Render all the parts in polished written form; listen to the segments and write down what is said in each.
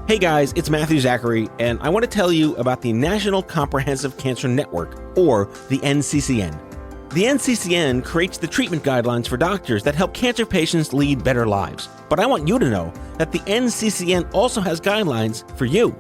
Hey guys, it's Matthew Zachary, and I want to tell you about the National Comprehensive Cancer Network, or the NCCN. The NCCN creates the treatment guidelines for doctors that help cancer patients lead better lives. But I want you to know that the NCCN also has guidelines for you.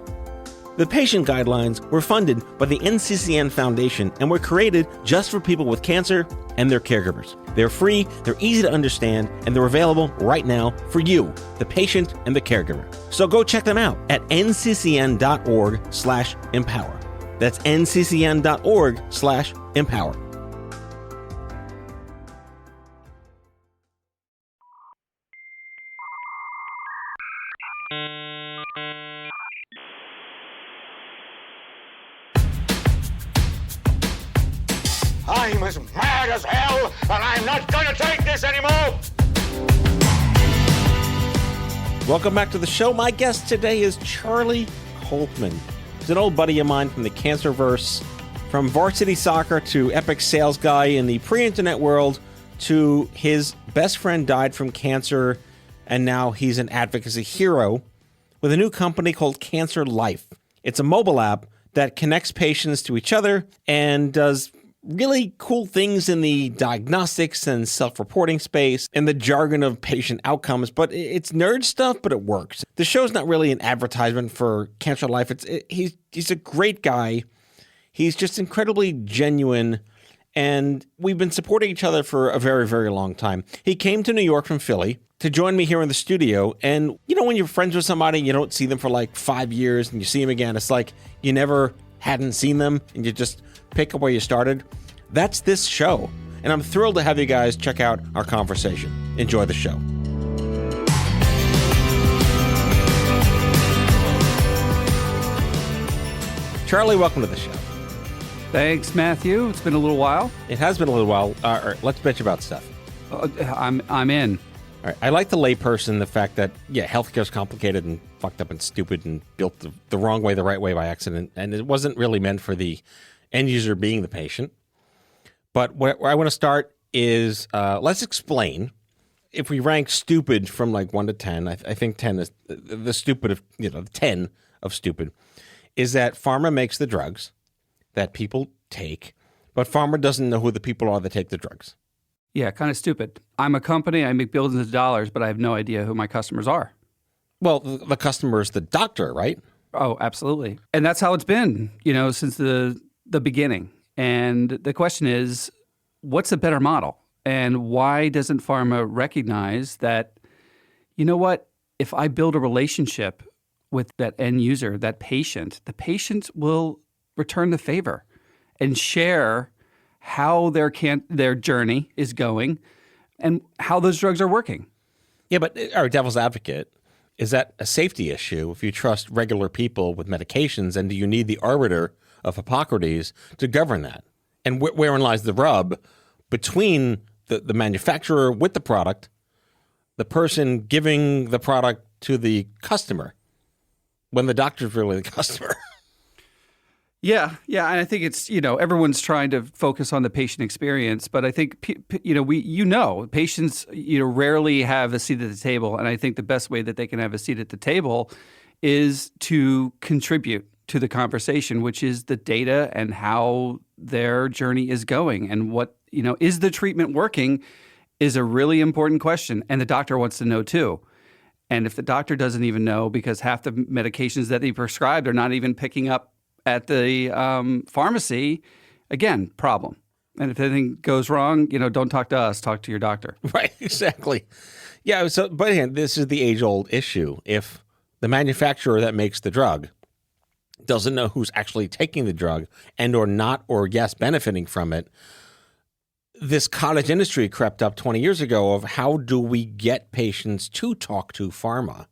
The patient guidelines were funded by the NCCN Foundation and were created just for people with cancer and their caregivers. They're free, they're easy to understand, and they're available right now for you, the patient and the caregiver. So go check them out at nccn.org/empower. That's nccn.org/empower. I'm as mad as hell, and I'm not going to take this anymore! Welcome back to the show. My guest today is Charlie Coltman. He's an old buddy of mine from the Cancerverse, from varsity soccer to epic sales guy in the pre-internet world to his best friend died from cancer, and now he's an advocacy hero with a new company called Cancerlife. It's a mobile app that connects patients to each other and does really cool things in the diagnostics and self-reporting space and the jargon of patient outcomes, but it's nerd stuff, but it works. The show's not really an advertisement for Cancerlife. He's a great guy. He's just incredibly genuine, and we've been supporting each other for a very, very long time. He came to New York from Philly to join me here in the studio, and you know when you're friends with somebody, you don't see them for like 5 years, and you see them again, it's like you never hadn't seen them, and you just pick up where you started. That's this show, and I'm thrilled to have you guys check out our conversation. Enjoy the show. Charlie, welcome to the show. Thanks, Matthew. It's been a little while. It has been a little while. All right, let's bitch about stuff. I'm in. All right, I like the layperson, the fact that, healthcare is complicated and fucked up and stupid and built the wrong way, the right way by accident, and it wasn't really meant for the end user being the patient. But where I want to start is, let's explain. If we rank stupid from like 1 to 10, I think 10 is the stupid of, 10 of stupid, is that pharma makes the drugs that people take, but pharma doesn't know who the people are that take the drugs. Yeah, kind of stupid. I'm a company, I make billions of dollars, but I have no idea who my customers are. Well, the customer is the doctor, right? Oh, absolutely. And that's how it's been, since the beginning. And the question is, what's a better model? And why doesn't pharma recognize that, if I build a relationship with that end user, that patient, the patient will return the favor and share how their journey is going and how those drugs are working. Yeah, but our devil's advocate, is that a safety issue if you trust regular people with medications, and do you need the arbiter of Hippocrates to govern that? And wherein lies the rub between the manufacturer with the product, the person giving the product to the customer, when the doctor's really the customer? Yeah, and I think it's, everyone's trying to focus on the patient experience, but I think, patients, rarely have a seat at the table, and I think the best way that they can have a seat at the table is to contribute to the conversation, which is the data and how their journey is going, and what, is the treatment working is a really important question, and the doctor wants to know too. And if the doctor doesn't even know, because half the medications that he prescribed are not even picking up at the pharmacy, again, problem. And if anything goes wrong, don't talk to us, talk to your doctor. Right, exactly. Yeah, but again, this is the age-old issue. If the manufacturer that makes the drug doesn't know who's actually taking the drug and or not, or yes, benefiting from it, this cottage industry crept up 20 years ago of how do we get patients to talk to pharma?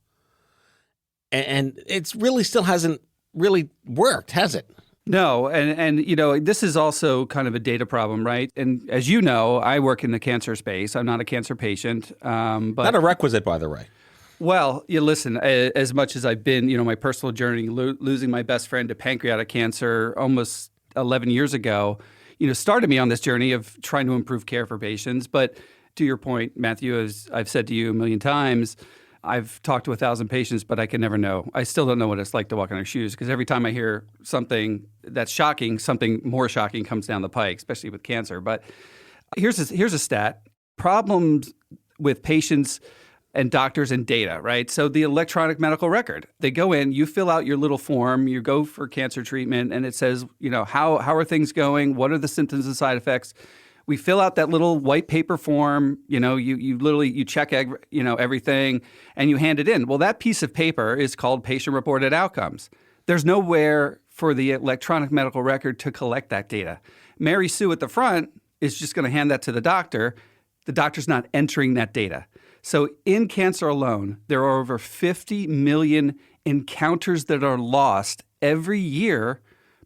And it's really still hasn't really worked, has it? No, and this is also kind of a data problem, right? And as you know, I work in the cancer space. I'm not a cancer patient. But not a requisite, by the way. Well, listen, as much as I've been, my personal journey, losing my best friend to pancreatic cancer almost 11 years ago, started me on this journey of trying to improve care for patients. But to your point, Matthew, as I've said to you a million times, I've talked to 1,000 patients, but I can never know. I still don't know what it's like to walk in their shoes because every time I hear something that's shocking, something more shocking comes down the pike, especially with cancer. But here's a stat. Problems with patients and doctors and data, right? So the electronic medical record, they go in, you fill out your little form, you go for cancer treatment, and it says, how are things going? What are the symptoms and side effects? We fill out that little white paper form, you literally check everything and you hand it in. Well, that piece of paper is called patient-reported outcomes. There's nowhere for the electronic medical record to collect that data. Mary Sue at the front is just going to hand that to the doctor. The doctor's not entering that data. So in cancer alone, there are over 50 million encounters that are lost every year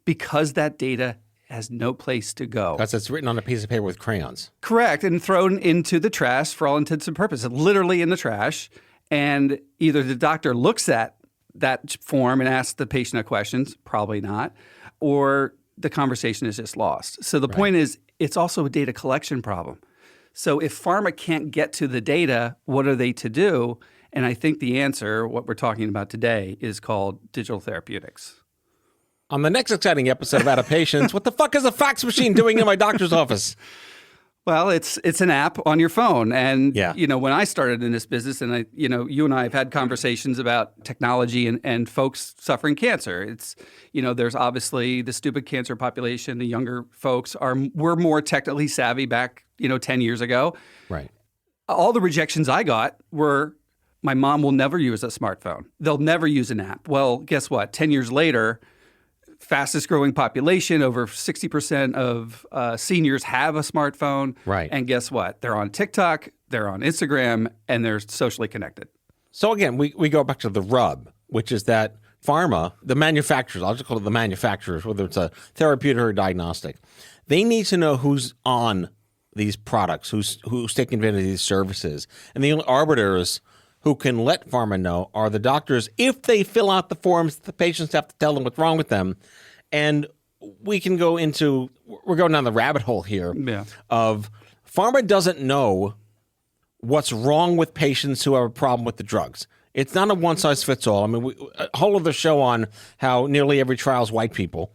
because that data has no place to go. Because it's written on a piece of paper with crayons. Correct, and thrown into the trash for all intents and purposes, literally in the trash. And either the doctor looks at that form and asks the patient a question, probably not, or the conversation is just lost. So the point is, it's also a data collection problem. So if pharma can't get to the data, what are they to do? And I think the answer, what we're talking about today, is called digital therapeutics. On the next exciting episode of Out of Patients, what the fuck is a fax machine doing in my doctor's office? Well, it's an app on your phone. And, when I started in this business, and you and I have had conversations about technology and folks suffering cancer. It's, there's obviously the stupid cancer population. The younger folks were more technically savvy back, 10 years ago. Right. All the rejections I got were, my mom will never use a smartphone. They'll never use an app. Well, guess what? 10 years later, fastest growing population, over 60% of seniors have a smartphone. Right. And guess what? They're on TikTok, they're on Instagram, and they're socially connected. So again, we go back to the rub, which is that pharma, the manufacturers, I'll just call it the manufacturers, whether it's a therapeutic or diagnostic, they need to know who's on these products, who's taking advantage of these services. And the only arbiters who can let pharma know are the doctors if they fill out the forms. The patients have to tell them what's wrong with them. And we're going down the rabbit hole here of pharma doesn't know what's wrong with patients who have a problem with the drugs. It's not a one-size-fits-all. I mean, a whole other show on how nearly every trial is white people,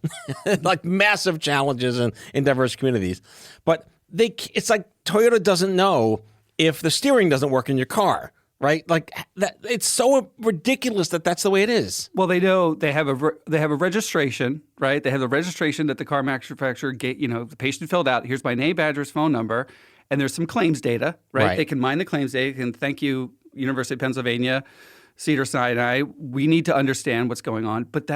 like massive challenges in diverse communities. But it's like Toyota doesn't know if the steering doesn't work in your car. Right, like that. It's so ridiculous that that's the way it is. Well, they know they have a registration, right? They have the registration that the car manufacturer the patient filled out. Here's my name, address, phone number, and there's some claims data, right? They can mine the claims data. And thank you, University of Pennsylvania, Cedars-Sinai. We need to understand what's going on, but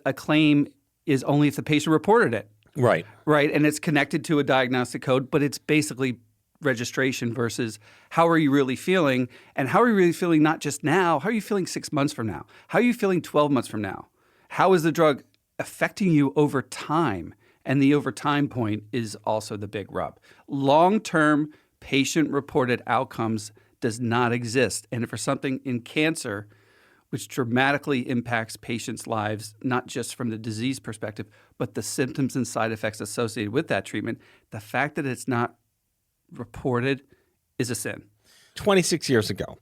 a claim is only if the patient reported it, right? Right, and it's connected to a diagnostic code, but it's basically registration versus how are you really feeling, and how are you really feeling not just now, how are you feeling 6 months from now? How are you feeling 12 months from now? How is the drug affecting you over time? And the over time point is also the big rub. Long-term patient-reported outcomes does not exist. And for something in cancer, which dramatically impacts patients' lives, not just from the disease perspective, but the symptoms and side effects associated with that treatment, the fact that it's not reported is a sin. 26 years ago,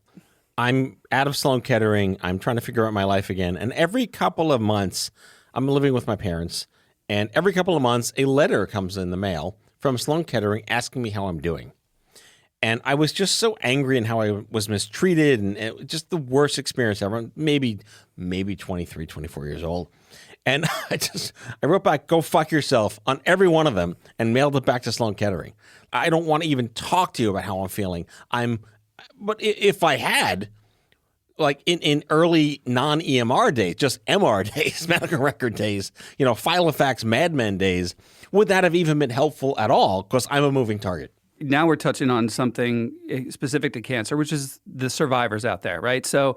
I'm out of Sloan Kettering. I'm trying to figure out my life again. And every couple of months, I'm living with my parents. And every couple of months, a letter comes in the mail from Sloan Kettering asking me how I'm doing. And I was just so angry in how I was mistreated, and it was just the worst experience ever. Maybe 23, 24 years old. And I wrote back, "Go fuck yourself" on every one of them and mailed it back to Sloan Kettering. I don't want to even talk to you about how I'm feeling. But if I had, like in early non-EMR days, just MR days, medical record days, Filofax Madmen days, would that have even been helpful at all? Because I'm a moving target. Now we're touching on something specific to cancer, which is the survivors out there, right? So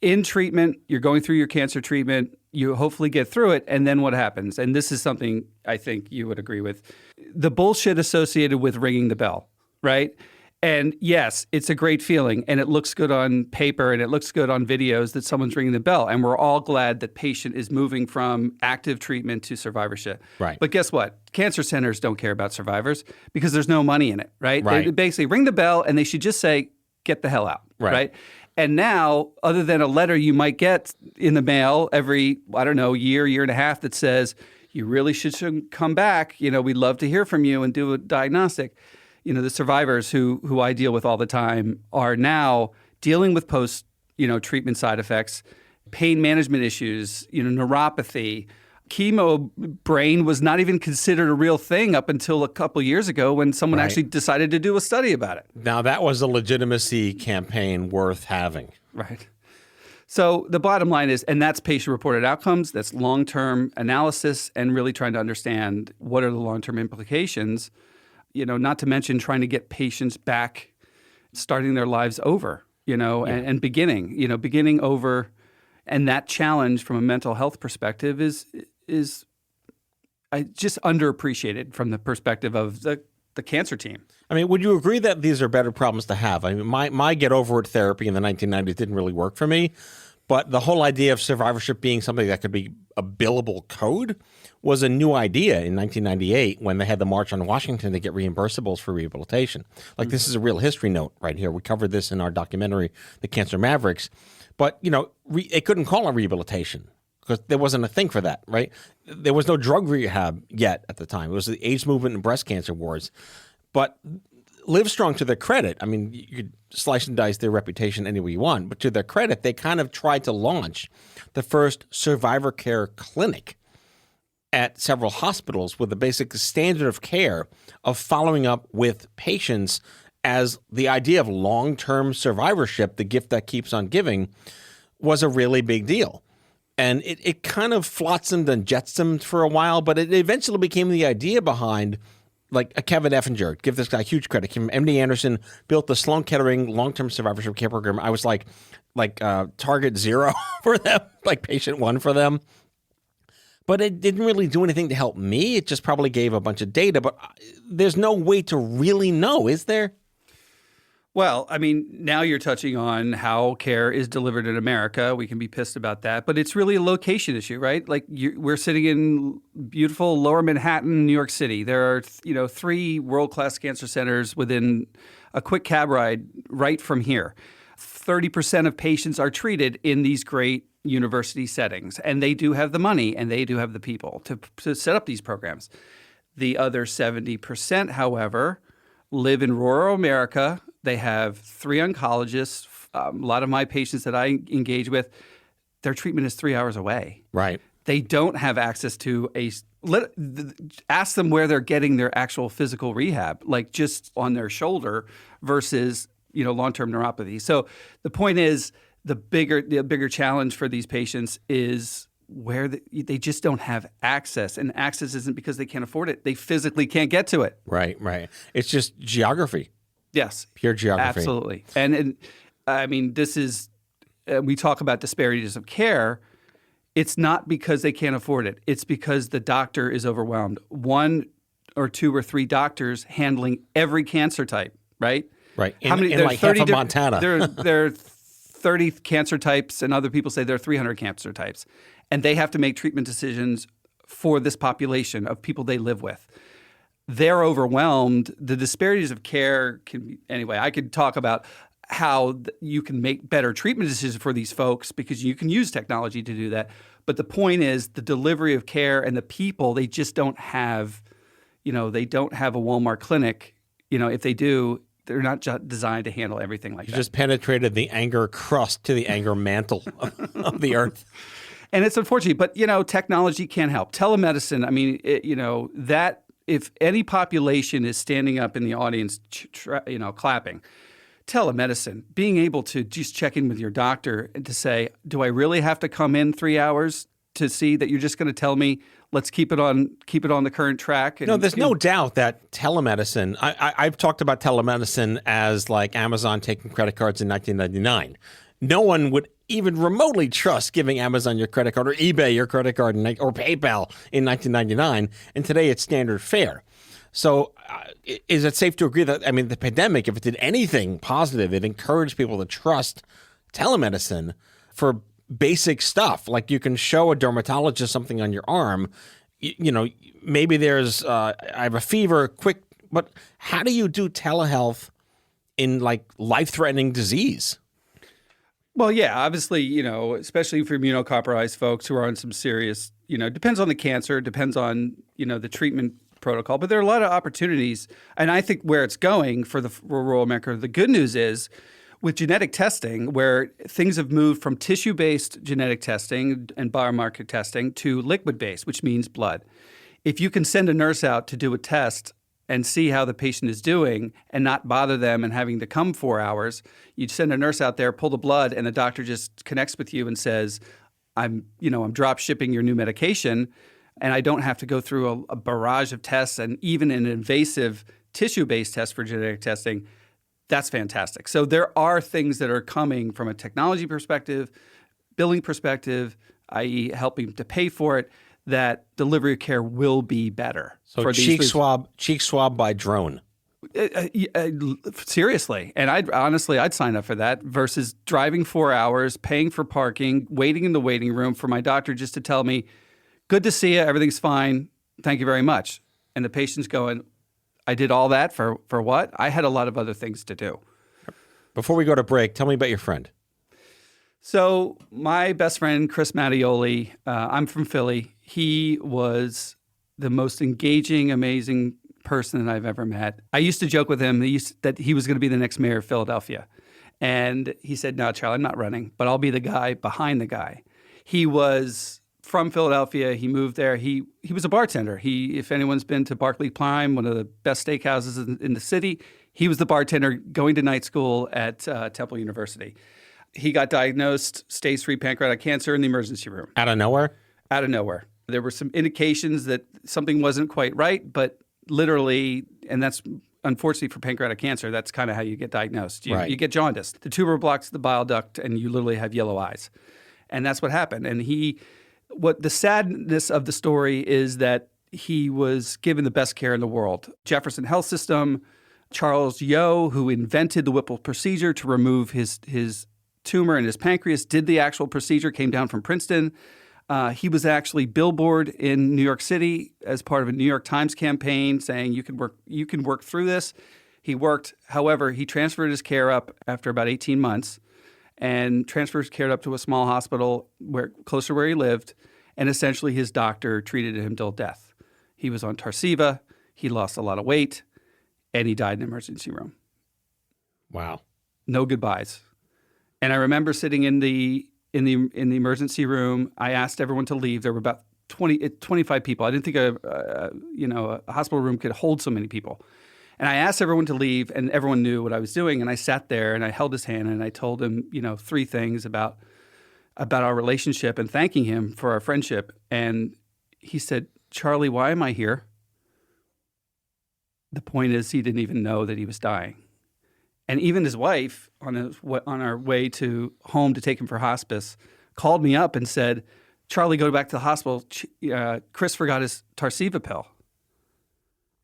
in treatment, you're going through your cancer treatment, you hopefully get through it, and then what happens? And this is something I think you would agree with. The bullshit associated with ringing the bell, right? And yes, it's a great feeling, and it looks good on paper, and it looks good on videos that someone's ringing the bell, and we're all glad that patient is moving from active treatment to survivorship. Right. But guess what? Cancer centers don't care about survivors because there's no money in it, right? Right. They basically ring the bell, and they should just say, get the hell out. right? And now, other than a letter you might get in the mail every, I don't know, year and a half that says, you really should come back. We'd love to hear from you and do a diagnostic. The survivors who I deal with all the time are now dealing with post, treatment side effects, pain management issues, neuropathy. Chemo brain was not even considered a real thing up until a couple years ago when someone actually decided to do a study about it. Now, that was a legitimacy campaign worth having. Right. So the bottom line is, and that's patient-reported outcomes, that's long-term analysis and really trying to understand what are the long-term implications, not to mention trying to get patients back, starting their lives over, and beginning over. And that challenge from a mental health perspective is just underappreciated from the perspective of the cancer team. I mean, would you agree that these are better problems to have? I mean, my get over it therapy in the 1990s didn't really work for me, but the whole idea of survivorship being something that could be a billable code was a new idea in 1998 when they had the March on Washington to get reimbursables for rehabilitation. Like, this is a real history note right here. We covered this in our documentary, The Cancer Mavericks. But, it couldn't call it rehabilitation because there wasn't a thing for that, right? There was no drug rehab yet at the time. It was the AIDS movement and breast cancer wars. But Livestrong, to their credit, I mean, you could slice and dice their reputation any way you want, but to their credit, they kind of tried to launch the first survivor care clinic at several hospitals with the basic standard of care of following up with patients as the idea of long-term survivorship, the gift that keeps on giving, was a really big deal. And it kind of flotsomed and jetsomed for a while, but it eventually became the idea behind, like, a Kevin Effinger. Give this guy huge credit. MD Anderson built the Sloan Kettering long-term survivorship care program. I was like target zero for them, like patient one for them. But it didn't really do anything to help me. It just probably gave a bunch of data. But there's no way to really know, is there? Well, I mean, now you're touching on how care is delivered in America. We can be pissed about that, but it's really a location issue, right? Like, we're sitting in beautiful Lower Manhattan, New York City. There are, 3 world-class cancer centers within a quick cab ride right from here. 30% of patients are treated in these great university settings, and they do have the money and they do have the people to set up these programs. The other 70%, however, live in rural America. They have 3 oncologists. A lot of my patients that I engage with, their treatment is 3 hours away. Right. They don't have access to ask them where they're getting their actual physical rehab, like just on their shoulder versus, long-term neuropathy. So the point is, the bigger challenge for these patients is where they just don't have access. And access isn't because they can't afford it. They physically can't get to it. Right. It's just geography. Yes. Pure geography. Absolutely. And I mean, this is, we talk about disparities of care. It's not because they can't afford it. It's because the doctor is overwhelmed. 1 or 2 or 3 doctors handling every cancer type, right? Right. In like half of Montana. There are 30 cancer types, and other people say there are 300 cancer types. And they have to make treatment decisions for this population of people they live with. They're overwhelmed. The disparities of care can be, anyway, I could talk about how you can make better treatment decisions for these folks because you can use technology to do that. But the point is the delivery of care and the people, they just don't have, they don't have a Walmart clinic. If they do, they're not designed to handle everything like that. You just penetrated the anger crust to the anger mantle of the earth. And it's unfortunate, but, technology can help. Telemedicine, I mean, that if any population is standing up in the audience, clapping, telemedicine, being able to just check in with your doctor and to say, do I really have to come in 3 hours to see that you're just going to tell me, let's keep it on the current track? No, there's no doubt that telemedicine, I've talked about telemedicine as like Amazon taking credit cards in 1999. No one would even remotely trust giving Amazon your credit card or eBay your credit card or PayPal in 1999. And today it's standard fare. So is it safe to agree that, I mean, the pandemic, if it did anything positive, it encouraged people to trust telemedicine for basic stuff? Like you can show a dermatologist something on your arm, maybe there's, I have a fever, but how do you do telehealth in like life-threatening disease? Well, yeah, obviously, especially for immunocompromised folks who are on some serious, depends on the cancer, depends on, the treatment protocol. But there are a lot of opportunities. And I think where it's going for rural America, the good news is with genetic testing, where things have moved from tissue-based genetic testing and biomarker testing to liquid-based, which means blood. If you can send a nurse out to do a test and see how the patient is doing and not bother them and having to come 4 hours, you'd send a nurse out there, pull the blood, and the doctor just connects with you and says, I'm drop shipping your new medication, and I don't have to go through a barrage of tests and even an invasive tissue-based test for genetic testing. That's fantastic. So there are things that are coming from a technology perspective, billing perspective, i.e. helping to pay for it, that delivery of care will be better. So for cheek swab by drone. Seriously. And I'd sign up for that versus driving 4 hours, paying for parking, waiting in the waiting room for my doctor just to tell me, good to see you, everything's fine, thank you very much. And the patient's going, I did all that for what? I had a lot of other things to do. Before we go to break, tell me about your friend. So my best friend, Chris Mattioli, I'm from Philly. He was the most engaging, amazing person that I've ever met. I used to joke with him that he was going to be the next mayor of Philadelphia. And he said, no, Charlie, I'm not running, but I'll be the guy behind the guy. He was from Philadelphia. He moved there. He was a bartender. If anyone's been to Barclay Prime, one of the best steakhouses in the city, he was the bartender going to night school at Temple University. He got diagnosed stage 3 pancreatic cancer in the emergency room. Out of nowhere? Out of nowhere. There were some indications that something wasn't quite right, but literally, and that's unfortunately for pancreatic cancer, that's kind of how you get diagnosed. You get jaundice. The tumor blocks the bile duct and you literally have yellow eyes. And that's what happened. And what the sadness of the story is that he was given the best care in the world. Jefferson Health System, Charles Yeo, who invented the Whipple procedure to remove his tumor in his pancreas, did the actual procedure, came down from Princeton. He was actually billboard in New York City as part of a New York Times campaign saying you can work through this. He worked. However, he transferred his care up after about 18 months and transferred his care up to a small hospital closer to where he lived. And essentially his doctor treated him till death. He was on Tarceva. He lost a lot of weight and he died in the emergency room. Wow. No goodbyes. And I remember sitting in the emergency room. I asked everyone to leave. There were about 25 people. I didn't think a hospital room could hold so many people. And I asked everyone to leave, and everyone knew what I was doing. And I sat there and I held his hand and I told him, 3 things about our relationship and thanking him for our friendship. And he said, Charlie, why am I here? The point is, he didn't even know that he was dying. And even his wife, on our way to home to take him for hospice, called me up and said, Charlie, go back to the hospital. Chris forgot his Tarceva pill.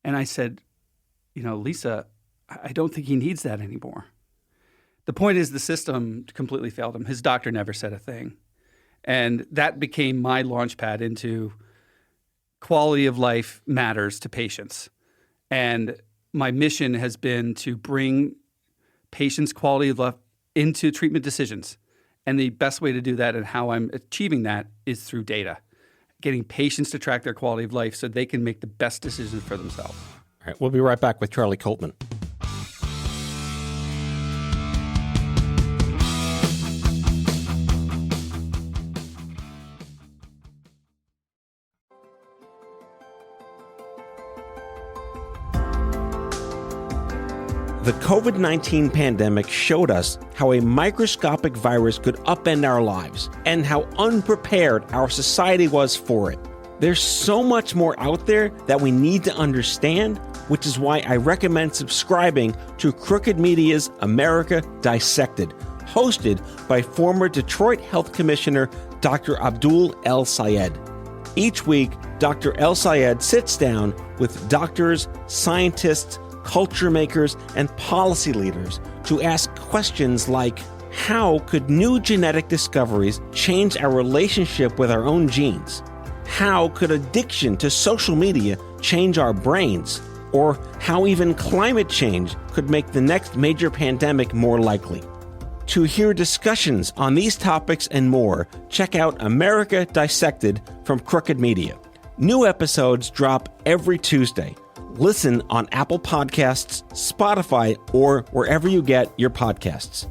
And I said, Lisa, I don't think he needs that anymore. The point is the system completely failed him. His doctor never said a thing. And that became my launch pad into quality of life matters to patients. And my mission has been to bring patients' quality of life into treatment decisions. And the best way to do that and how I'm achieving that is through data, getting patients to track their quality of life so they can make the best decisions for themselves. All right, we'll be right back with Charlie Coltman. The COVID-19 pandemic showed us how a microscopic virus could upend our lives and how unprepared our society was for it. There's so much more out there that we need to understand, which is why I recommend subscribing to Crooked Media's America Dissected, hosted by former Detroit Health Commissioner Dr. Abdul El Sayed. Each week, Dr. El Sayed sits down with doctors, scientists, culture makers, and policy leaders to ask questions like, how could new genetic discoveries change our relationship with our own genes? How could addiction to social media change our brains? Or how even climate change could make the next major pandemic more likely? To hear discussions on these topics and more, check out America Dissected from Crooked Media. New episodes drop every Tuesday. Listen on Apple Podcasts, Spotify, or wherever you get your podcasts.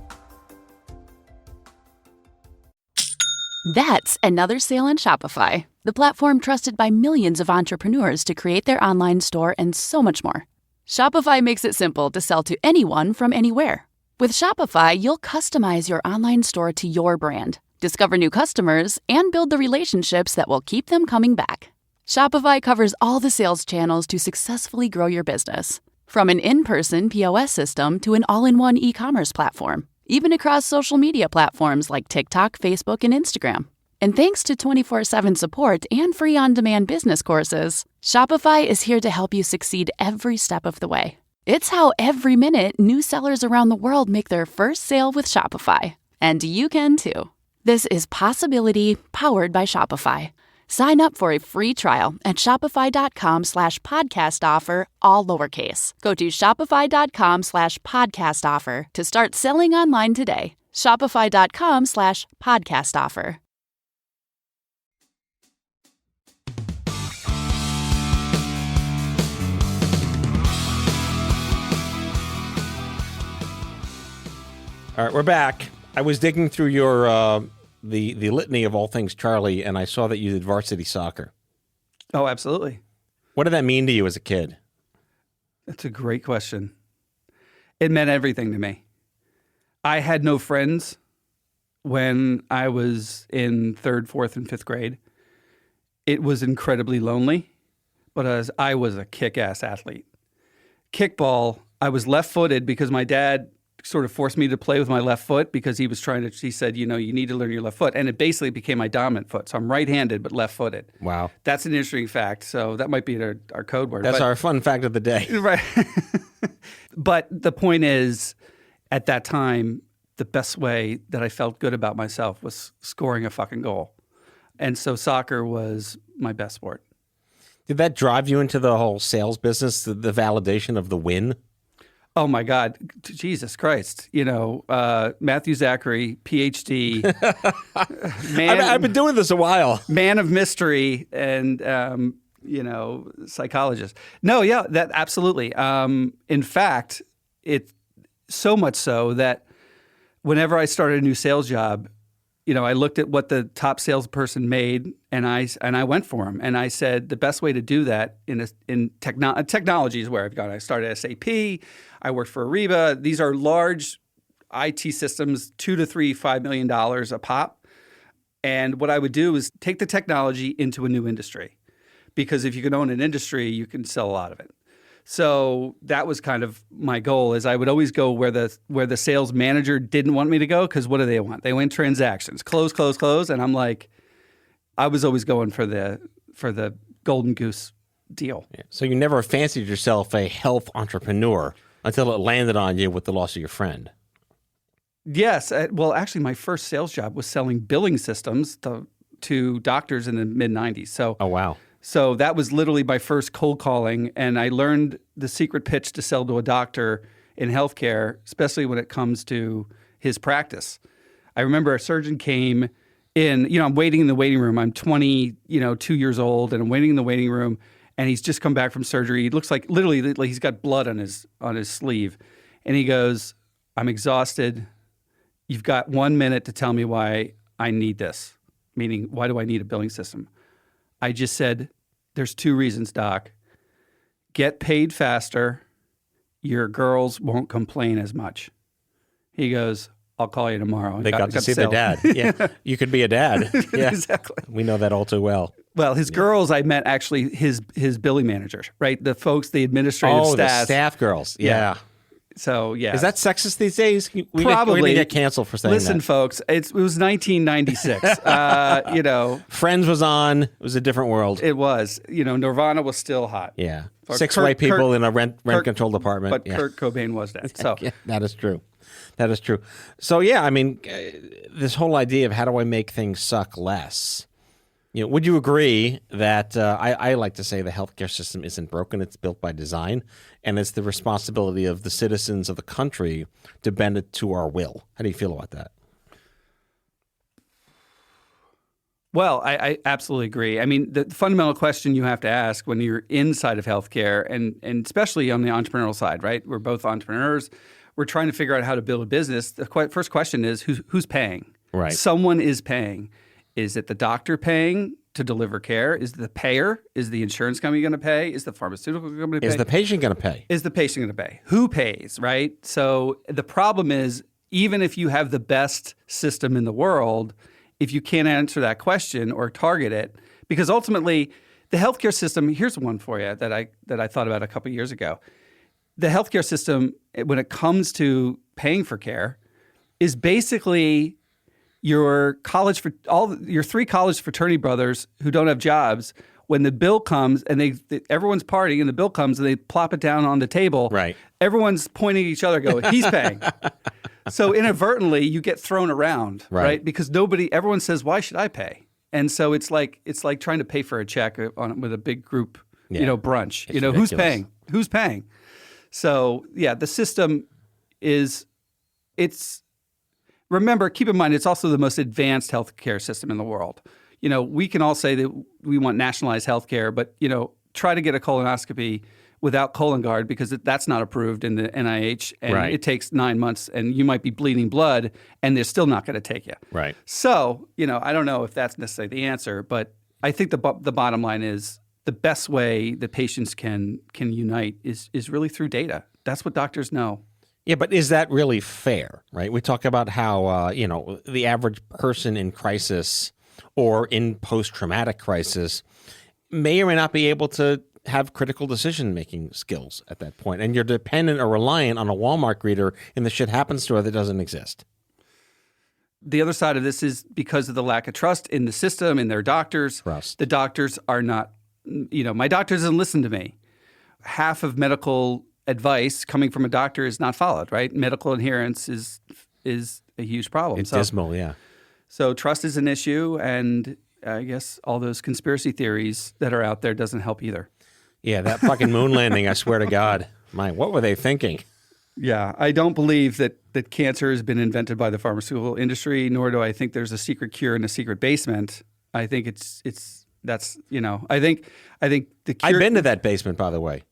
That's another sale on Shopify, the platform trusted by millions of entrepreneurs to create their online store and so much more. Shopify makes it simple to sell to anyone from anywhere. With Shopify, you'll customize your online store to your brand, discover new customers, and build the relationships that will keep them coming back. Shopify covers all the sales channels to successfully grow your business. From an in-person POS system to an all-in-one e-commerce platform, even across social media platforms like TikTok, Facebook, and Instagram. And thanks to 24/7 support and free on-demand business courses, Shopify is here to help you succeed every step of the way. It's how every minute new sellers around the world make their first sale with Shopify. And you can too. This is Possibility powered by Shopify. Sign up for a free trial at shopify.com/podcast offer, all lowercase. Go to shopify.com/podcast offer to start selling online today. Shopify.com/podcast offer. All right, we're back. I was digging through your the litany of all things Charlie, and I saw that you did varsity soccer. Oh, absolutely. What did that mean to you as a kid? That's a great question. It meant everything to me. I had no friends when I was in 3rd, 4th, and 5th grade. It was incredibly lonely, but as I was a kick-ass athlete. Kickball, I was left-footed because my dad sort of forced me to play with my left foot because he said, you need to learn your left foot. And it basically became my dominant foot. So I'm right-handed, but left-footed. Wow. That's an interesting fact. So that might be our code word. That's our fun fact of the day. Right. But the point is, at that time, the best way that I felt good about myself was scoring a fucking goal. And so soccer was my best sport. Did that drive you into the whole sales business, the validation of the win? Oh my God, Jesus Christ! Matthew Zachary, PhD, man. I've been doing this a while. Man of mystery, and psychologist. No, yeah, that absolutely. In fact, it so much so that whenever I started a new sales job, I looked at what the top salesperson made, and I went for him. And I said the best way to do that in technology is where I've gone. I started SAP. I worked for Ariba. These are large IT systems, $2 to $5 million a pop. And what I would do is take the technology into a new industry, because if you can own an industry, you can sell a lot of it. So that was kind of my goal. Is I would always go where the sales manager didn't want me to go, because what do they want? They want transactions, close, and I'm like, I was always going for the golden goose deal. Yeah. So you never fancied yourself a health entrepreneur until it landed on you with the loss of your friend. Yes. Well, actually, my first sales job was selling billing systems to doctors in the mid-'90s. So, oh wow. So that was literally my first cold calling, and I learned the secret pitch to sell to a doctor in healthcare, especially when it comes to his practice. I remember a surgeon came in, I'm waiting in the waiting room. I'm 2 years old, and I'm waiting in the waiting room, and he's just come back from surgery. He looks like he's got blood on his sleeve. And he goes, "I'm exhausted. You've got 1 minute to tell me why I need this." Meaning, why do I need a billing system? I just said, there's 2 reasons, Doc. Get paid faster. Your girls won't complain as much. He goes, I'll call you tomorrow. They got to see their dad. Yeah, you could be a dad. Yeah. Exactly. We know that all too well. Well, his girls, I met actually his billing managers, right? The folks, the administrative staff. The staff girls. Yeah. So, yeah. Is that sexist these days? Probably. We're going to get canceled for saying that. Listen, folks, it was 1996. Friends was on. It was a different world. It was. Nirvana was still hot. Yeah. 6 white people in a rent-controlled apartment. But yeah. Kurt Cobain was dead. So. Yeah, that is true. That is true. So, yeah, I mean, this whole idea of how do I make things suck less, Would you agree that I like to say the healthcare system isn't broken, it's built by design, and it's the responsibility of the citizens of the country to bend it to our will? How do you feel about that? Well, I absolutely agree. I mean, the fundamental question you have to ask when you're inside of healthcare, and especially on the entrepreneurial side, right? We're both entrepreneurs. We're trying to figure out how to build a business. The first question is who's paying? Right. Someone is paying. Is it the doctor paying to deliver care? Is it the payer? Is the insurance company going to pay? Is the pharmaceutical company pay? Is the patient going to pay? Is the patient going to pay? Who pays, right? So the problem is, even if you have the best system in the world, if you can't answer that question or target it, because ultimately the healthcare system, here's one for you that I thought about a couple of years ago. The healthcare system, when it comes to paying for care, is basically your three college fraternity brothers who don't have jobs. When the bill comes and everyone's partying and the bill comes and they plop it down on the table, right? Everyone's pointing at each other, going, "He's paying." So inadvertently, you get thrown around, right? Because everyone says, "Why should I pay?" And so it's like trying to pay for a check with a big group, brunch. It's ridiculous. Who's paying? Who's paying? So yeah, the system is remember, keep in mind, it's also the most advanced healthcare system in the world. We can all say that we want nationalized healthcare, but try to get a colonoscopy without Cologuard because that's not approved in the NIH, and right. It takes 9 months, and you might be bleeding blood, and they're still not going to take you. Right. So, I don't know if that's necessarily the answer, but I think the bottom line is the best way that patients can unite is really through data. That's what doctors know. Yeah, but is that really fair, right? We talk about how, the average person in crisis or in post-traumatic crisis may or may not be able to have critical decision-making skills at that point. And you're dependent or reliant on a Walmart greeter in the shit happens store that doesn't exist. The other side of this is because of the lack of trust in the system, in their doctors. Trust. The doctors are not, my doctor doesn't listen to me. Half of medical advice coming from a doctor is not followed, right? Medical adherence is a huge problem. It's dismal, yeah. So trust is an issue, and I guess all those conspiracy theories that are out there doesn't help either. Yeah, that fucking moon landing, I swear to God. What were they thinking? Yeah, I don't believe that cancer has been invented by the pharmaceutical industry, nor do I think there's a secret cure in a secret basement. I think I think the cure. I've been to that basement, by the way.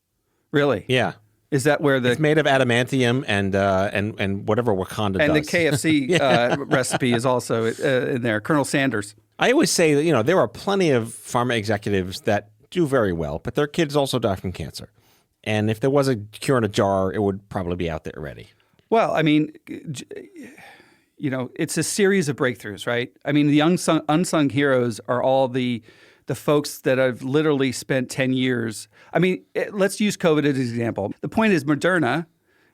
Really? Yeah. Is that where it's made of adamantium and whatever Wakanda does. And the KFC recipe is also in there. Colonel Sanders. I always say that, there are plenty of pharma executives that do very well, but their kids also die from cancer. And if there was a cure in a jar, it would probably be out there already. Well, I mean, it's a series of breakthroughs, right? I mean, the unsung heroes are all the folks that have literally spent 10 years. I mean, let's use COVID as an example. The point is Moderna,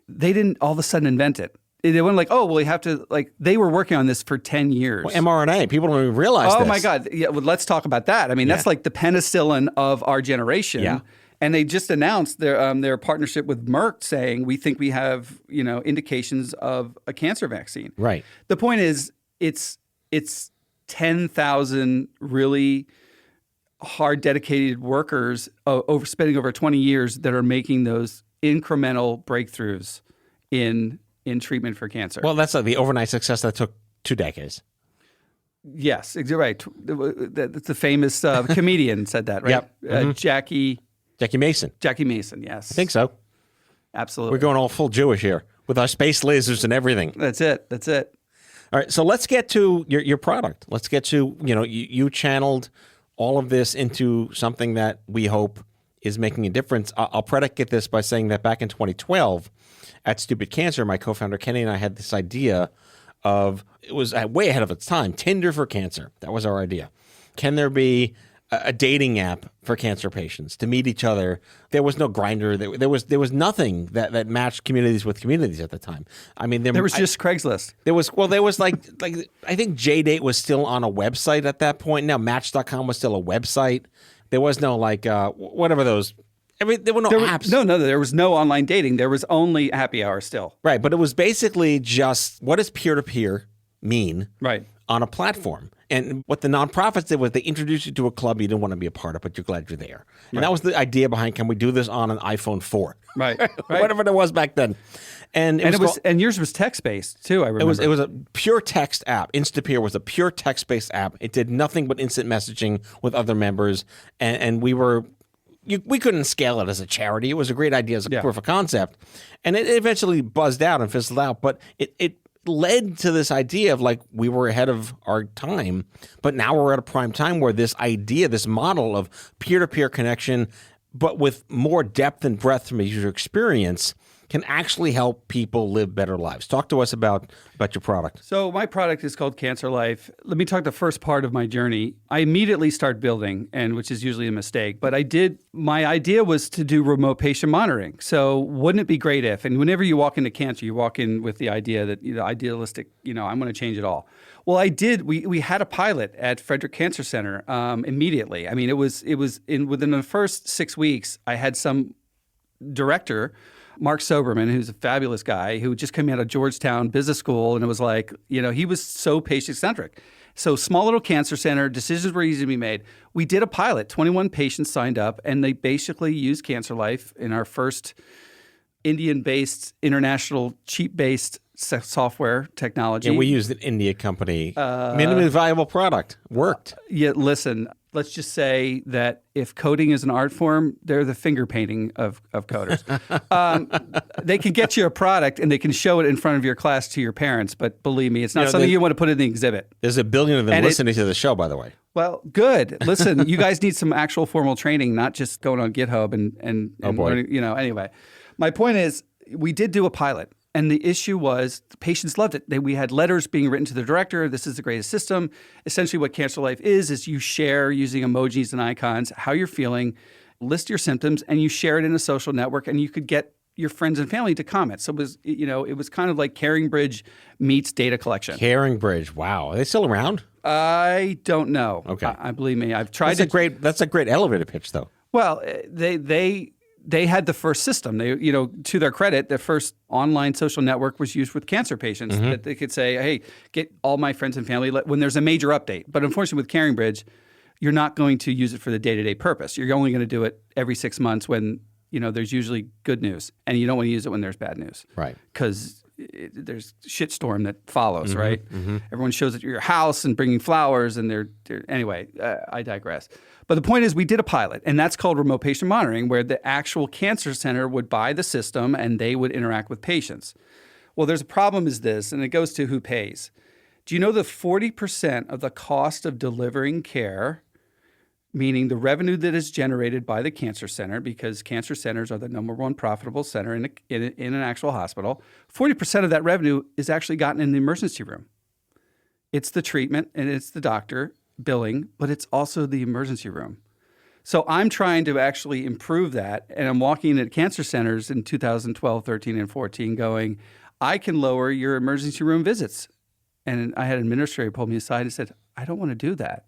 they didn't all of a sudden invent it. They weren't like, we have to, they were working on this for 10 years. Well, mRNA, people don't even realize this. Oh, my God. Yeah, well, let's talk about that. I mean, that's like the penicillin of our generation. Yeah. And they just announced their partnership with Merck saying, we think we have, indications of a cancer vaccine. Right. The point is, it's 10,000 really hard, dedicated workers spending over 20 years that are making those incremental breakthroughs in treatment for cancer. Well, that's the overnight success that took 2 decades. Yes, you're right. The famous comedian said that, right? Yep. Mm-hmm. Jackie Mason. Jackie Mason, yes. I think so. Absolutely. We're going all full Jewish here with our space lasers and everything. That's it. All right, so let's get to your product. Let's get to, you channeled all of this into something that we hope is making a difference. I'll predicate this by saying that back in 2012 at Stupid Cancer, my co-founder Kenny and I had this idea of, it was way ahead of its time, Tinder for cancer. That was our idea. Can there be a dating app for cancer patients to meet each other? There was no Grindr. There was nothing that matched communities with communities at the time. I mean, there was just Craigslist. There was like I think JDate was still on a website at that point. Now Match.com was still a website. There was no whatever those. There were no apps. No, there was no online dating. There was only happy hour still. Right, but it was basically just, what does peer-to-peer mean? Right. on a platform. And what the nonprofits did was they introduced you to a club you didn't want to be a part of, but you're glad you're there. And that was the idea behind, can we do this on an iPhone 4? Right. Whatever it was back then. And yours was text-based too, I remember. It was a pure text app. Instapeer was a pure text-based app. It did nothing but instant messaging with other members. And we couldn't scale it as a charity. It was a great idea as a proof of concept. And it eventually buzzed out and fizzled out. But it led to this idea of like we were ahead of our time, but now we're at a prime time where this idea, this model of peer-to-peer connection, but with more depth and breadth from a user experience, can actually help people live better lives. Talk to us about your product. So my product is called Cancerlife. Let me talk the first part of my journey. I immediately start building, and which is usually a mistake, but my idea was to do remote patient monitoring. So wouldn't it be great if, and whenever you walk into cancer, you walk in with the idea that, idealistic, I'm going to change it all. Well, I did. We had a pilot at Frederick Cancer Center immediately. I mean, it was within the first 6 weeks, I had some director, Mark Soberman, who's a fabulous guy who just came out of Georgetown Business School, and it was like, he was so patient-centric. So small little cancer center, decisions were easy to be made. We did a pilot. 21 patients signed up, and they basically used Cancerlife in our first Indian-based, international, cheap-based software technology. And we used an India company. Minimally viable product. Worked. Listen, let's just say that if coding is an art form, they're the finger painting of coders. They can get you a product and they can show it in front of your class to your parents, but believe me, it's not something you want to put in the exhibit. There's a billion of them listening to the show, by the way. Well, good. Listen, you guys need some actual formal training, not just going on GitHub and learning, anyway. My point is, we did do a pilot. And the issue was the patients loved it. We had letters being written to the director. This is the greatest system. Essentially what Cancerlife is you share using emojis and icons how you're feeling, list your symptoms, and you share it in a social network, and you could get your friends and family to comment. So it was kind of like CaringBridge meets data collection. CaringBridge. Wow. Are they still around? I don't know. Okay. I believe me. I've tried That's a great elevator pitch, though. Well, they had the first system. They, to their credit, the first online social network was used with cancer patients that they could say, hey, get all my friends and family when there's a major update. But unfortunately with CaringBridge, you're not going to use it for the day-to-day purpose. You're only going to do it every 6 months when, there's usually good news. And you don't want to use it when there's bad news. Right. Because there's shitstorm that follows, right? Everyone shows up at your house and bringing flowers and anyway, I digress. But the point is we did a pilot, and that's called remote patient monitoring, where the actual cancer center would buy the system and they would interact with patients. Well, there's a problem is this, and it goes to who pays. Do you know that 40% of the cost of delivering care, meaning the revenue that is generated by the cancer center, because cancer centers are the number one profitable center in an actual hospital, 40% of that revenue is actually gotten in the emergency room. It's the treatment and it's the doctor billing, but it's also the emergency room. So I'm trying to actually improve that, and I'm walking at cancer centers in 2012, 13, and 14 going, I can lower your emergency room visits. And I had an administrator pull me aside and said, I don't want to do that.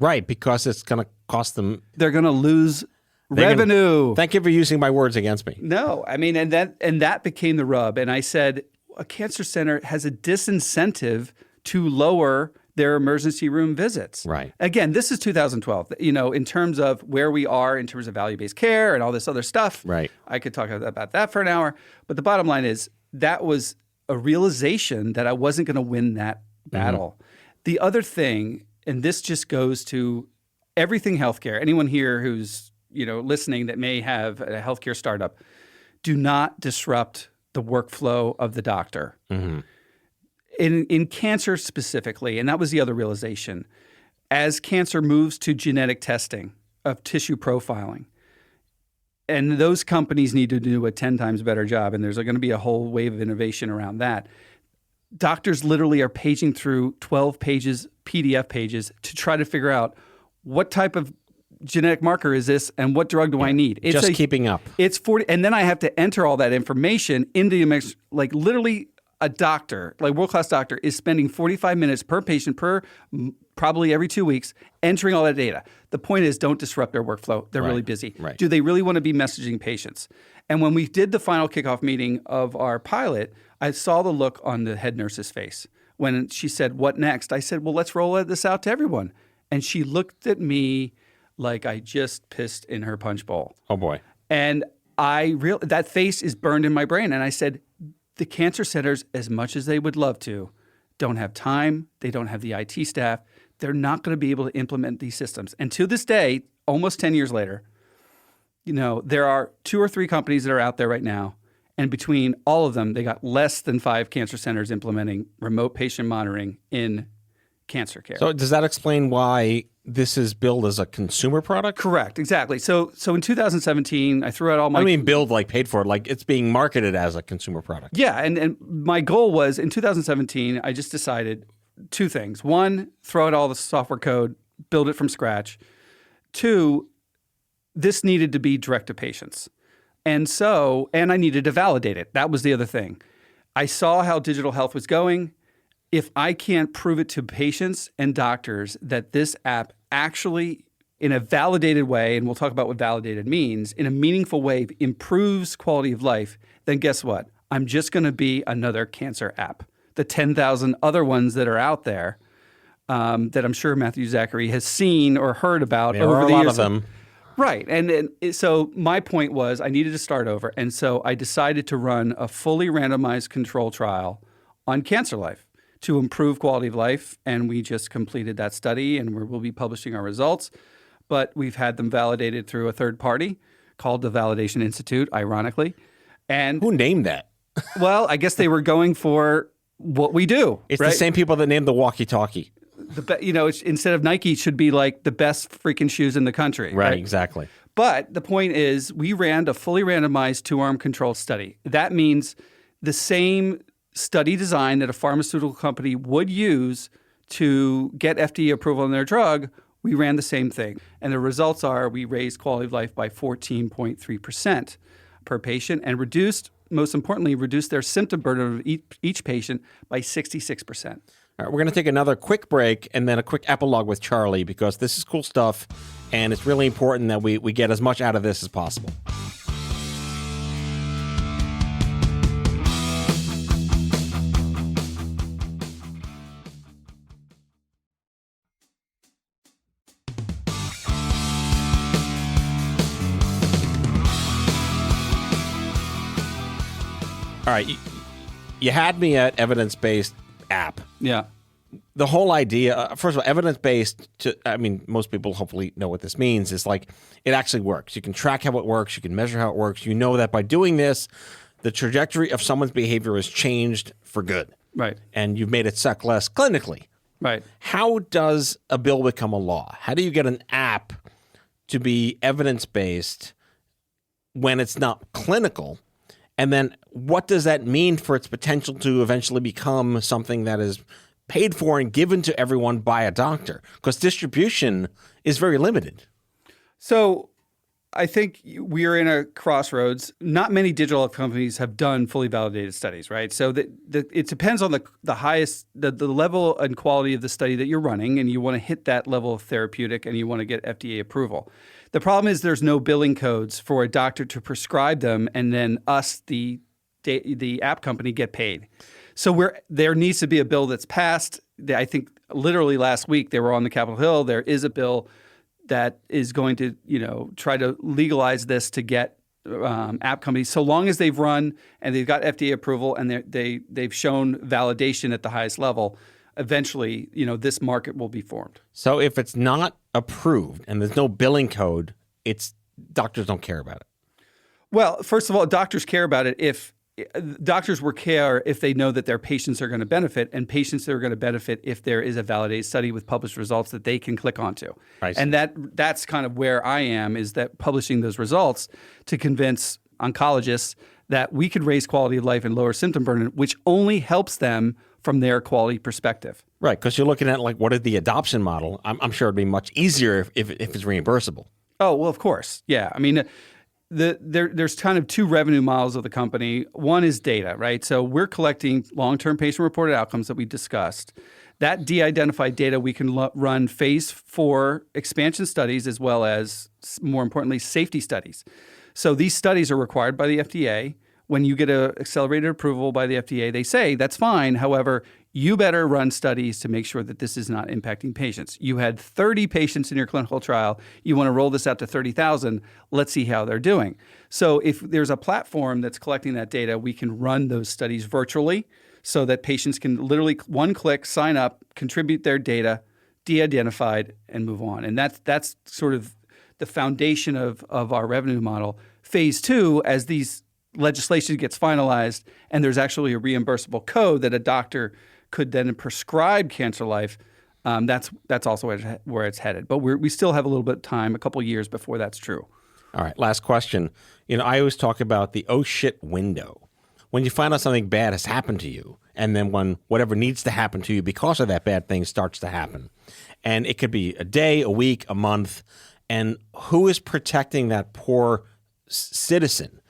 Right, because it's going to cost them. They're going to lose revenue. Thank you for using my words against me. No, I mean, and that became the rub. And I said, a cancer center has a disincentive to lower their emergency room visits. Right. Again, this is 2012. In terms of where we are in terms of value-based care and all this other stuff. Right. I could talk about that for an hour. But the bottom line is that was a realization that I wasn't going to win that battle. The other thing, and this just goes to everything healthcare. Anyone here who's listening that may have a healthcare startup, do not disrupt the workflow of the doctor. In cancer specifically, and that was the other realization, as cancer moves to genetic testing of tissue profiling, and those companies need to do a 10 times better job, and there's going to be a whole wave of innovation around that. Doctors literally are paging through 12 pages, PDF pages, to try to figure out what type of genetic marker is this and what drug do I need. It's keeping up. It's 40, and then I have to enter all that information into the like literally. A doctor, like world-class doctor, is spending 45 minutes per patient probably every 2 weeks entering all that data. The point is, don't disrupt their workflow. They're really busy. Right. Do they really want to be messaging patients? And when we did the final kickoff meeting of our pilot, I saw the look on the head nurse's face when she said, "What next?" I said, "Well, let's roll this out to everyone." And she looked at me like I just pissed in her punch bowl. Oh, boy. And that face is burned in my brain. And I said, the cancer centers, as much as they would love to, don't have time. They don't have the IT staff. They're not going to be able to implement these systems. And to this day, almost 10 years later, there are 2 or 3 companies that are out there right now. And between all of them, they got less than 5 cancer centers implementing remote patient monitoring in cancer care. So does that explain why this is billed as a consumer product? Correct, exactly. So in 2017, I threw out all my... I mean billed like paid for, like it's being marketed as a consumer product. Yeah, and my goal was in 2017, I just decided 2 things. 1, throw out all the software code, build it from scratch. 2, this needed to be direct to patients. And I needed to validate it. That was the other thing. I saw how digital health was going. If I can't prove it to patients and doctors that this app actually, in a validated way, and we'll talk about what validated means, in a meaningful way improves quality of life, then guess what? I'm just going to be another cancer app. The 10,000 other ones that are out there that I'm sure Matthew Zachary has seen or heard about There over are the a lot years. of them. Right. And so my point was I needed to start over. And so I decided to run a fully randomized control trial on Cancerlife to improve quality of life. And we just completed that study and we'll be publishing our results. But we've had them validated through a third party called the Validation Institute, ironically. And Who named that? well, I guess they were going for what we do. It's right? the same people that named the walkie-talkie. Instead of Nike, it should be like the best freaking shoes in the country. Right, exactly. But the point is, we ran a fully randomized 2-arm controlled study. That means the same study design that a pharmaceutical company would use to get FDA approval on their drug, we ran the same thing. And the results are we raised quality of life by 14.3% per patient and most importantly, reduced their symptom burden of each patient by 66%. All right, we're going to take another quick break and then a quick epilogue with Charlie because this is cool stuff and it's really important that we get as much out of this as possible. All right, you had me at evidence-based app. Yeah. The whole idea, first of all, evidence-based, most people hopefully know what this means, is like it actually works. You can track how it works. You can measure how it works. You know that by doing this, the trajectory of someone's behavior has changed for good. Right. And you've made it suck less clinically. Right. How does a bill become a law? How do you get an app to be evidence-based when it's not clinical? And then what does that mean for its potential to eventually become something that is paid for and given to everyone by a doctor? Because distribution is very limited. So I think we are in a crossroads. Not many digital health companies have done fully validated studies, right? So it depends on the level and quality of the study that you're running, and you want to hit that level of therapeutic and you want to get FDA approval. The problem is there's no billing codes for a doctor to prescribe them, and then us, the app company, get paid. So there needs to be a bill that's passed. I think literally last week they were on the Capitol Hill. There is a bill that is going to try to legalize this to get app companies, so long as they've run and they've got FDA approval and they've shown validation at the highest level. Eventually, this market will be formed. So if it's not approved and there's no billing code, doctors don't care about it. Well, first of all, doctors care about it if doctors will care if they know that their patients are going to benefit, and patients are going to benefit if there is a validated study with published results that they can click onto. And that's kind of where I am, is that publishing those results to convince oncologists that we could raise quality of life and lower symptom burden, which only helps them from their quality perspective. Right, because you're looking at what is the adoption model. I'm sure it'd be much easier if it's reimbursable. Oh, well, of course. Yeah. I mean, there's kind of 2 revenue models of the company. One is data, right? So we're collecting long-term patient-reported outcomes that we discussed. That de-identified data, we can run phase 4 expansion studies as well as, more importantly, safety studies. So these studies are required by the FDA. when you get an accelerated approval by the FDA, they say that's fine. However, you better run studies to make sure that this is not impacting patients. You had 30 patients in your clinical trial. You want to roll this out to 30,000. Let's see how they're doing. So if there's a platform that's collecting that data, we can run those studies virtually so that patients can literally one click, sign up, contribute their data, de-identified, and move on. And that's sort of the foundation of our revenue model. Phase 2, as these legislation gets finalized and there's actually a reimbursable code that a doctor could then prescribe Cancerlife, that's also where it's headed. But we still have a little bit of time, a couple of years before that's true. All right, last question. I always talk about the oh shit window. When you find out something bad has happened to you, and then when whatever needs to happen to you because of that bad thing starts to happen. And it could be a day, a week, a month. And who is protecting that poor citizen,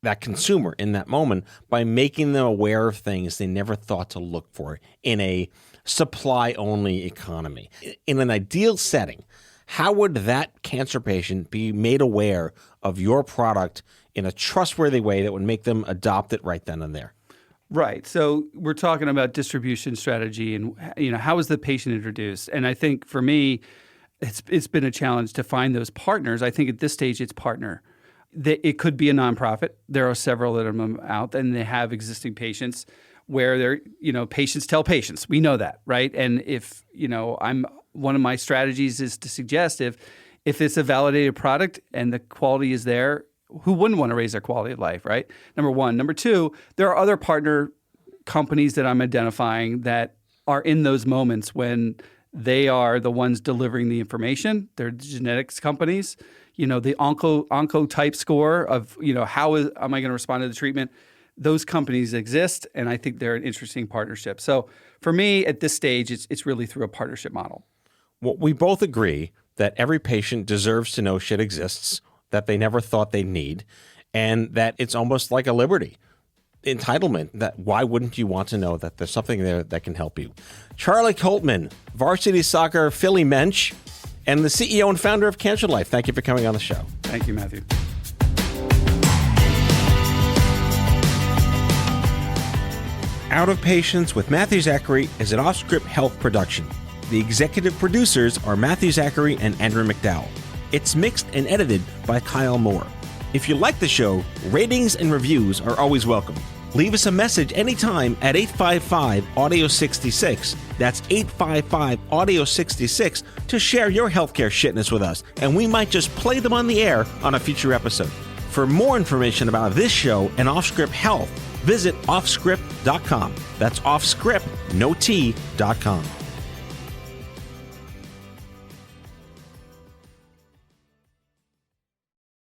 that consumer in that moment, by making them aware of things they never thought to look for in a supply-only economy? In an ideal setting, how would that cancer patient be made aware of your product in a trustworthy way that would make them adopt it right then and there? Right. So we're talking about distribution strategy and how is the patient introduced? And I think for me, it's been a challenge to find those partners. I think at this stage it's partner. It could be a nonprofit. There are several that are out, and they have existing patients where they're, patients tell patients. We know that, right? And if, one of my strategies is to suggest if it's a validated product and the quality is there, who wouldn't want to raise their quality of life, right? Number one. Number two, there are other partner companies that I'm identifying that are in those moments when they are the ones delivering the information. They're genetics companies. The oncotype score of, how am I going to respond to the treatment? Those companies exist, and I think they're an interesting partnership. So for me, at this stage, it's really through a partnership model. Well, we both agree that every patient deserves to know shit exists that they never thought they'd need, and that it's almost like a liberty. Entitlement, that why wouldn't you want to know that there's something there that can help you? Charlie Coltman, varsity soccer Philly mensch, and the CEO and founder of Cancerlife. Thank you for coming on the show. Thank you, Matthew. Out of Patients with Matthew Zachary is an OffScrip Health production. The executive producers are Matthew Zachary and Andrew McDowell. It's mixed and edited by Kyle Moore. If you like the show, ratings and reviews are always welcome. Leave us a message anytime at 855-AUDIO-66. That's 855-AUDIO-66 to share your healthcare shitness with us, and we might just play them on the air on a future episode. For more information about this show and OffScrip Health, visit offscrip.com. That's offscrip, no T.com.